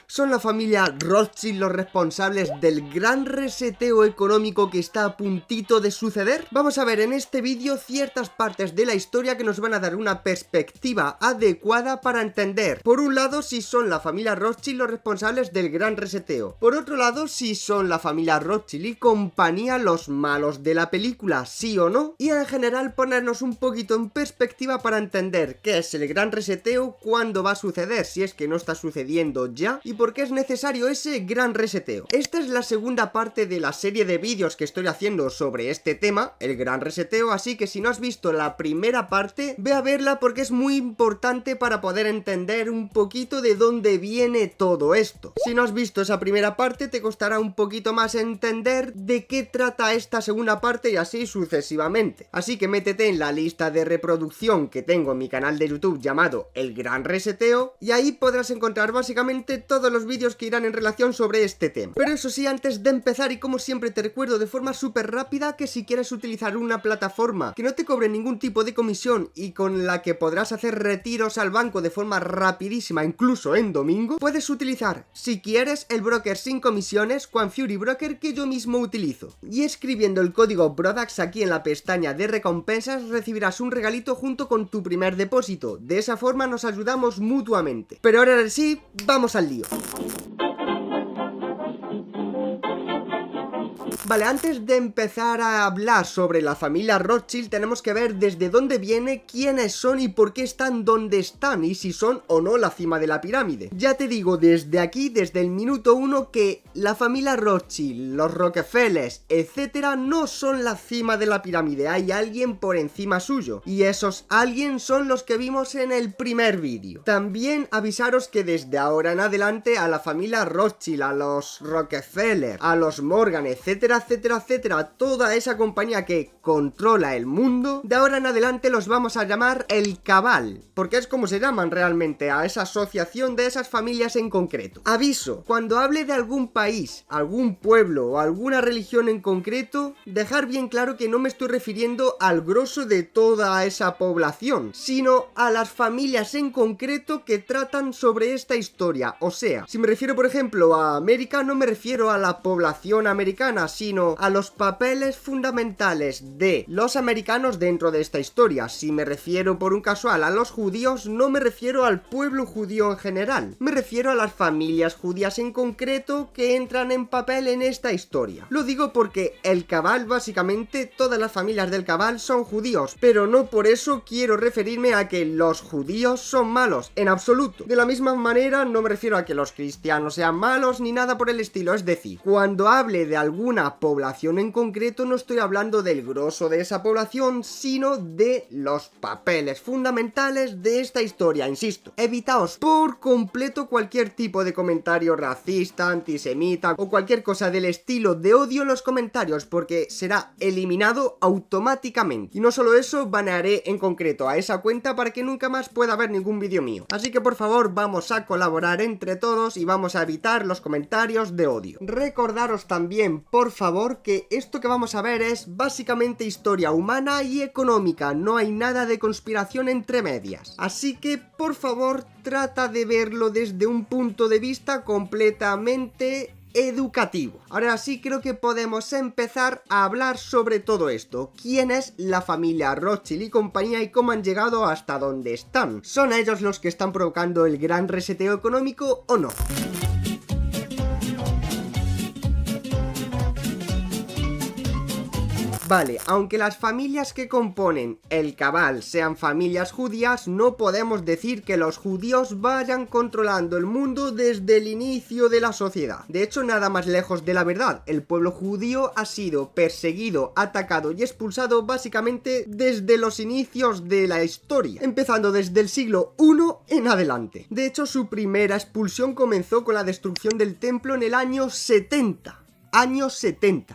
¿Son la familia Rothschild los responsables del gran reseteo económico que está a puntito de suceder? Vamos a ver en este vídeo ciertas partes de la historia que nos van a dar una perspectiva adecuada para entender, por un lado, si son la familia Rothschild los responsables del gran reseteo, por otro lado, si son la familia Rothschild y compañía los malos de la película, sí o no, y en general ponernos un poquito en perspectiva para entender qué es el gran reseteo, cuándo va a suceder, si es que no está sucediendo ya, y por qué es necesario ese gran reseteo. Esta es la segunda parte de la serie de vídeos que estoy haciendo sobre este tema, el gran reseteo, así que si no has visto la primera parte, ve a verla porque es muy importante para poder entender un poquito de dónde viene todo esto. Si no has visto esa primera parte, te costará un poquito más entender de qué trata esta segunda parte y así sucesivamente. Así que métete en la lista de reproducción que tengo en mi canal de YouTube llamado El Gran Reseteo y ahí podrás encontrar básicamente todos los vídeos que irán en relación sobre este tema. Pero eso sí, antes de empezar y como siempre te recuerdo de forma súper rápida que si quieres utilizar una plataforma que no te cobre ningún tipo de comisión y con la que podrás hacer retiros al banco de forma rapidísima, incluso en domingo, puedes utilizar, si quieres, el broker sin comisiones Quanfury Broker que yo mismo utilizo. Y escribiendo el código BRODAX aquí en la pestaña de recompensas recibirás un regalito junto con tu primer depósito. De esa forma nos ayudamos mutuamente. Pero ahora sí, vamos al lío. Vale, antes de empezar a hablar sobre la familia Rothschild tenemos que ver desde dónde viene, quiénes son y por qué están donde están y si son o no la cima de la pirámide. Ya te digo desde aquí, desde el minuto 1, que la familia Rothschild, los Rockefellers, etcétera, no son la cima de la pirámide, hay alguien por encima suyo y esos alguien son los que vimos en el primer vídeo. También avisaros que desde ahora en adelante a la familia Rothschild, a los Rockefeller, a los Morgan, etcétera, toda esa compañía que controla el mundo, de ahora en adelante los vamos a llamar el Cabal, porque es como se llaman realmente a esa asociación de esas familias en concreto. Aviso, cuando hable de algún país, algún pueblo o alguna religión en concreto, dejar bien claro que no me estoy refiriendo al grosso de toda esa población, sino a las familias en concreto que tratan sobre esta historia. O sea, si me refiero por ejemplo a América, no me refiero a la población americana, sino a los papeles fundamentales de los americanos dentro de esta historia. Si me refiero por un casual a los judíos, no me refiero al pueblo judío en general, me refiero a las familias judías en concreto que entran en papel en esta historia. Lo digo porque el Cabal, básicamente todas las familias del Cabal son judíos, pero no por eso quiero referirme a que los judíos son malos, en absoluto. De la misma manera no me refiero a que los cristianos sean malos ni nada por el estilo, es decir, cuando hable de alguna población en concreto no estoy hablando del grosso de esa población, sino de los papeles fundamentales de esta historia, insisto. Evitaos por completo cualquier tipo de comentario racista, antisemita o cualquier cosa del estilo de odio en los comentarios porque será eliminado automáticamente. Y no solo eso, banearé en concreto a esa cuenta para que nunca más pueda ver ningún vídeo mío. Así que por favor vamos a colaborar entre todos y vamos a evitar los comentarios de odio. Recordaros también, por favor, que esto que vamos a ver es básicamente historia humana y económica, no hay nada de conspiración entre medias. Así que, por favor, trata de verlo desde un punto de vista completamente educativo. Ahora sí creo que podemos empezar a hablar sobre todo esto. ¿Quién es la familia Rothschild y compañía y cómo han llegado hasta donde están? ¿Son ellos los que están provocando el gran reseteo económico o no? Vale, aunque las familias que componen el Cabal sean familias judías, no podemos decir que los judíos vayan controlando el mundo desde el inicio de la sociedad. De hecho, nada más lejos de la verdad. El pueblo judío ha sido perseguido, atacado y expulsado básicamente desde los inicios de la historia, empezando desde el siglo I en adelante. De hecho, su primera expulsión comenzó con la destrucción del templo en el año 70.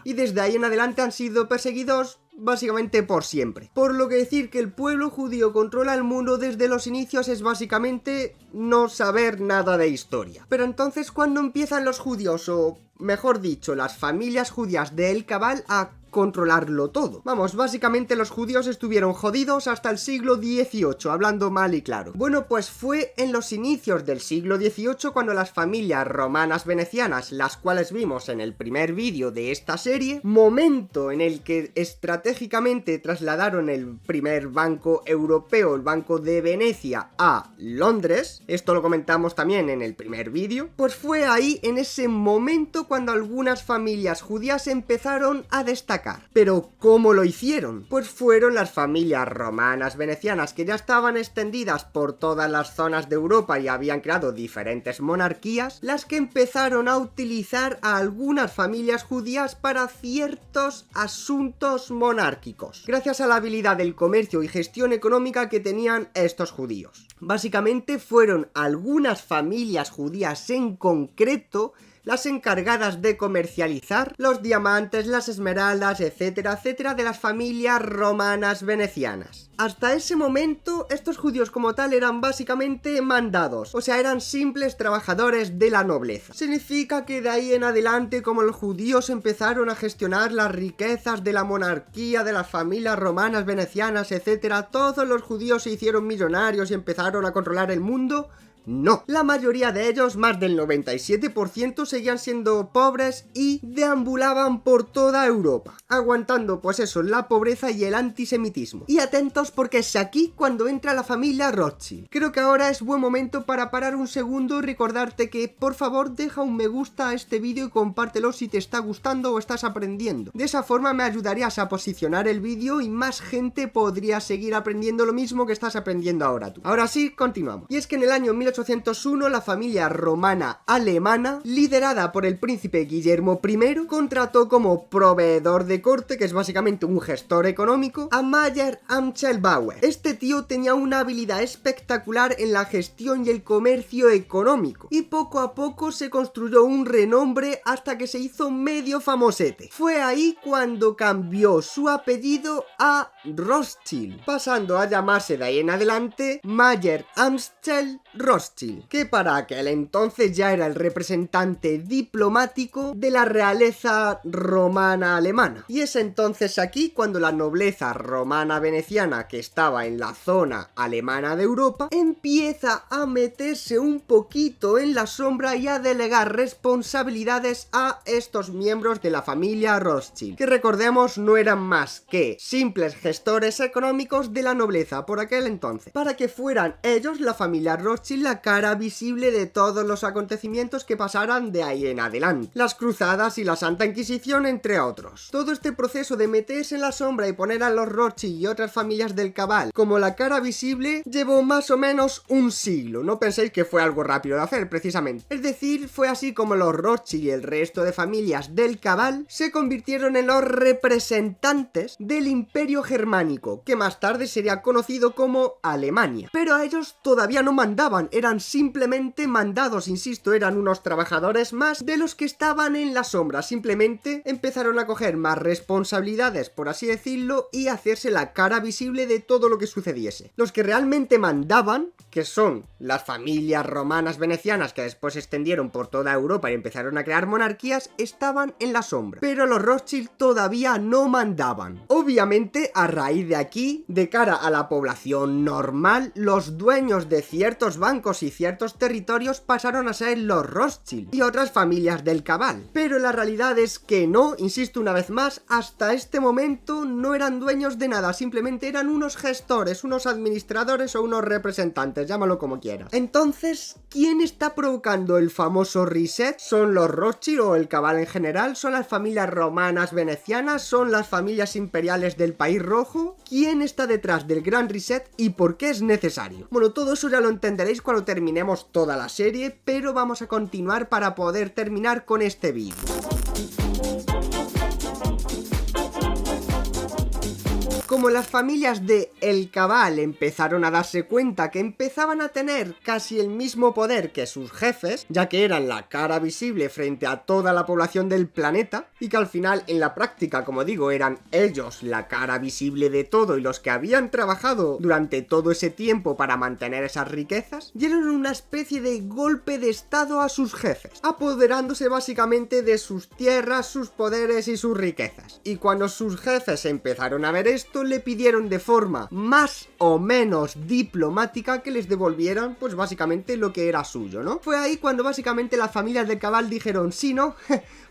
Y desde ahí en adelante han sido perseguidos básicamente por siempre. Por lo que decir que el pueblo judío controla el mundo desde los inicios es básicamente no saber nada de historia. Pero entonces, ¿cuándo empiezan los judíos, o mejor dicho, las familias judías de El Cabal a controlarlo todo. Vamos, básicamente los judíos estuvieron jodidos hasta el siglo XVIII, hablando mal y claro. Bueno, pues fue en los inicios del siglo XVIII cuando las familias romanas venecianas, las cuales vimos en el primer vídeo de esta serie, momento en el que estratégicamente trasladaron el primer banco europeo, el Banco de Venecia, a Londres. Esto lo comentamos también en el primer vídeo. Pues fue ahí, en ese momento, cuando algunas familias judías empezaron a destacar. Pero ¿cómo lo hicieron? Pues fueron las familias romanas venecianas, que ya estaban extendidas por todas las zonas de Europa y habían creado diferentes monarquías, las que empezaron a utilizar a algunas familias judías para ciertos asuntos monárquicos, gracias a la habilidad del comercio y gestión económica que tenían estos judíos. Básicamente fueron algunas familias judías en concreto las encargadas de comercializar los diamantes, las esmeraldas, etcétera, etcétera, de las familias romanas venecianas. Hasta ese momento, estos judíos como tal eran básicamente mandados, o sea, eran simples trabajadores de la nobleza. Significa que de ahí en adelante, como los judíos empezaron a gestionar las riquezas de la monarquía, de las familias romanas venecianas, etcétera, todos los judíos se hicieron millonarios y empezaron a controlar el mundo. No, la mayoría de ellos, más del 97%, seguían siendo pobres y deambulaban por toda Europa, aguantando pues eso, la pobreza y el antisemitismo. Y atentos porque es aquí cuando entra la familia Rothschild. Creo que ahora es buen momento para parar un segundo y recordarte que por favor deja un me gusta a este vídeo y compártelo si te está gustando o estás aprendiendo. De esa forma me ayudarías a posicionar el vídeo y más gente podría seguir aprendiendo lo mismo que estás aprendiendo ahora tú. Ahora sí, continuamos. Y es que en el año 1801 la familia romana alemana, liderada por el príncipe Guillermo I, contrató como proveedor de corte, que es básicamente un gestor económico, a Mayer Amschel-Bauer. Este tío tenía una habilidad espectacular en la gestión y el comercio económico, y poco a poco se construyó un renombre hasta que se hizo medio famosete. Fue ahí cuando cambió su apellido a Rothschild, pasando a llamarse de ahí en adelante Mayer Amschel Rothschild, que para aquel entonces ya era el representante diplomático de la realeza romana alemana. Y es entonces aquí cuando la nobleza romana veneciana, que estaba en la zona alemana de Europa, empieza a meterse un poquito en la sombra y a delegar responsabilidades a estos miembros de la familia Rothschild, que recordemos no eran más que simples gestores económicos de la nobleza por aquel entonces, para que fueran ellos, la familia Rothschild, la cara visible de todos los acontecimientos que pasaran de ahí en adelante, las cruzadas y la Santa Inquisición, entre otros. Todo este proceso de meterse en la sombra y poner a los Rothschild y otras familias del cabal como la cara visible llevó más o menos un siglo. No penséis que fue algo rápido de hacer, precisamente. Es decir, fue así como los Rothschild y el resto de familias del cabal se convirtieron en los representantes del Imperio Germánico, que más tarde sería conocido como Alemania. Pero a ellos todavía no mandaban, eran simplemente mandados, insisto, eran unos trabajadores más de los que estaban en la sombra. Simplemente empezaron a coger más responsabilidades, por así decirlo, y hacerse la cara visible de todo lo que sucediese. Los que realmente mandaban, que son las familias romanas venecianas que después se extendieron por toda Europa y empezaron a crear monarquías, estaban en la sombra. Pero los Rothschild todavía no mandaban. Obviamente, a raíz de aquí, de cara a la población normal, los dueños de ciertos bancos y ciertos territorios pasaron a ser los Rothschild y otras familias del cabal. Pero la realidad es que no, insisto una vez más, hasta este momento no eran dueños de nada, simplemente eran unos gestores, unos administradores o unos representantes, llámalo como quieras. Entonces, ¿quién está provocando el famoso reset? ¿Son los Rothschild o el cabal en general? ¿Son las familias romanas venecianas? ¿Son las familias imperiales del País Rojo? ¿Quién está detrás del gran reset y por qué es necesario? Bueno, todo eso ya lo entenderéis cuando terminemos toda la serie, pero vamos a continuar para poder terminar con este vídeo. Como las familias de El Cabal empezaron a darse cuenta que empezaban a tener casi el mismo poder que sus jefes, ya que eran la cara visible frente a toda la población del planeta, y que al final en la práctica, como digo, eran ellos la cara visible de todo y los que habían trabajado durante todo ese tiempo para mantener esas riquezas, dieron una especie de golpe de estado a sus jefes, apoderándose básicamente de sus tierras, sus poderes y sus riquezas. Y cuando sus jefes empezaron a ver esto, le pidieron de forma más o menos diplomática que les devolvieran pues básicamente lo que era suyo, ¿no? Fue ahí cuando básicamente las familias del Cabal dijeron, sí, ¿no?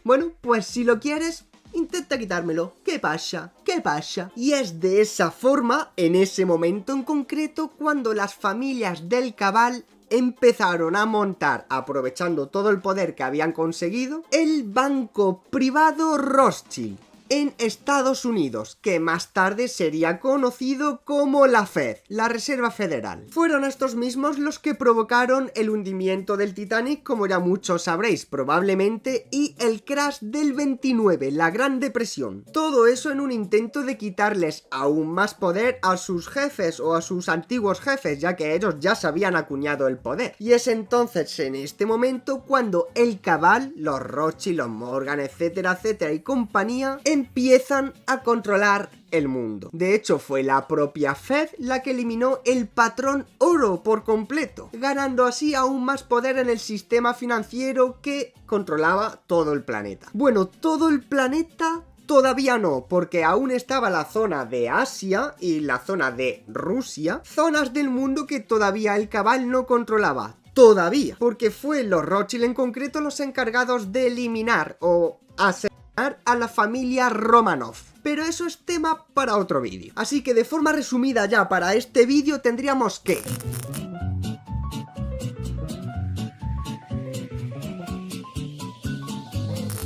Bueno, pues si lo quieres, intenta quitármelo. ¿Qué pasa? ¿Qué pasa? Y es de esa forma, en ese momento en concreto, cuando las familias del Cabal empezaron a montar, aprovechando todo el poder que habían conseguido, el banco privado Rothschild en Estados Unidos, que más tarde sería conocido como la Fed, la Reserva Federal. Fueron estos mismos los que provocaron el hundimiento del Titanic, como ya muchos sabréis probablemente, y el crash del 29, la Gran Depresión. Todo eso en un intento de quitarles aún más poder a sus jefes o a sus antiguos jefes, ya que ellos ya se habían acuñado el poder. Y es entonces en este momento cuando el Cabal, los Rothschild, los Morgan, etcétera, etcétera y compañía, empiezan a controlar el mundo. De hecho, fue la propia Fed la que eliminó el patrón oro por completo, ganando así aún más poder en el sistema financiero que controlaba todo el planeta. Bueno, todo el planeta todavía no, porque aún estaba la zona de Asia y la zona de Rusia, zonas del mundo que todavía el Cabal no controlaba. Todavía, porque fue los Rothschild en concreto los encargados de eliminar o a la familia Romanov. Pero eso es tema para otro vídeo. Así que de forma resumida ya para este vídeo tendríamos que...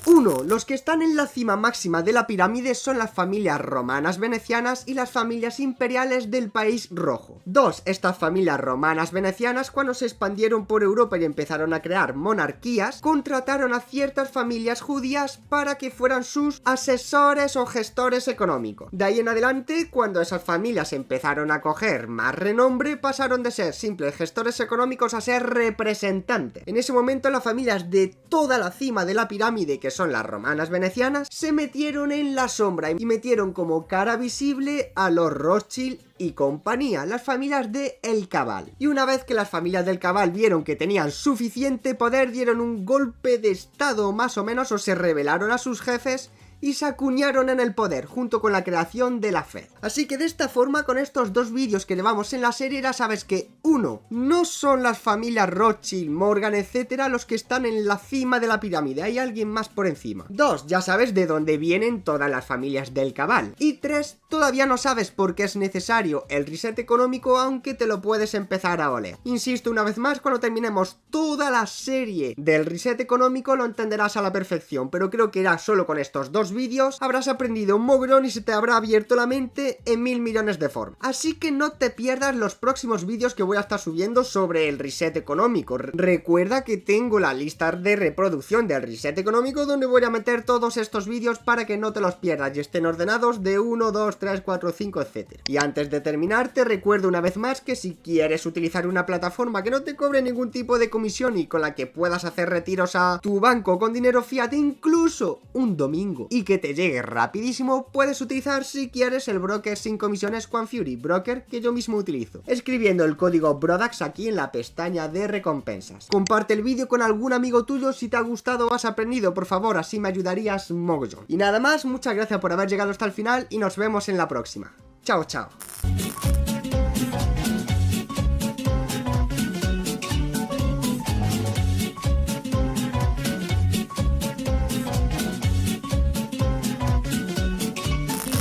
1. Los que están en la cima máxima de la pirámide son las familias romanas venecianas y las familias imperiales del país rojo. 2. Estas familias romanas venecianas, cuando se expandieron por Europa y empezaron a crear monarquías, contrataron a ciertas familias judías para que fueran sus asesores o gestores económicos. De ahí en adelante, cuando esas familias empezaron a coger más renombre, pasaron de ser simples gestores económicos a ser representantes. En ese momento las familias de toda la cima de la pirámide, que son las romanas venecianas, se metieron en la sombra y metieron como cara visible a los Rothschild y compañía, las familias de El Cabal. Y una vez que las familias del Cabal vieron que tenían suficiente poder, dieron un golpe de estado más o menos, o se rebelaron a sus jefes y se acuñaron en el poder, junto con la creación de la Fed. Así que de esta forma, con estos dos vídeos que llevamos en la serie, ya sabes que 1. No son las familias Rothschild, Morgan, etcétera, los que están en la cima de la pirámide, hay alguien más por encima. 2. Ya sabes de dónde vienen todas las familias del Cabal. Y 3. Todavía no sabes por qué es necesario el reset económico, aunque te lo puedes empezar a oler. Insisto una vez más, cuando terminemos toda la serie del reset económico lo entenderás a la perfección, pero creo que ya solo con estos dos vídeos habrás aprendido un mogollón y se te habrá abierto la mente en 1000 millones de formas. Así que no te pierdas los próximos vídeos que voy a estar subiendo sobre el reset económico. Recuerda que tengo la lista de reproducción del reset económico donde voy a meter todos estos vídeos para que no te los pierdas y estén ordenados de 1, 2, 3, 4, 5, etc. Y antes de terminar te recuerdo una vez más que si quieres utilizar una plataforma que no te cobre ningún tipo de comisión y con la que puedas hacer retiros a tu banco con dinero fiat incluso un domingo y que te llegue rapidísimo, puedes utilizar si quieres el broker sin comisiones Quanfury, broker que yo mismo utilizo, escribiendo el código BRODAX aquí en la pestaña de recompensas. Comparte el vídeo con algún amigo tuyo si te ha gustado o has aprendido, por favor, así me ayudarías mogollón. Y nada más, muchas gracias por haber llegado hasta el final y nos vemos en la próxima. Chao, chao.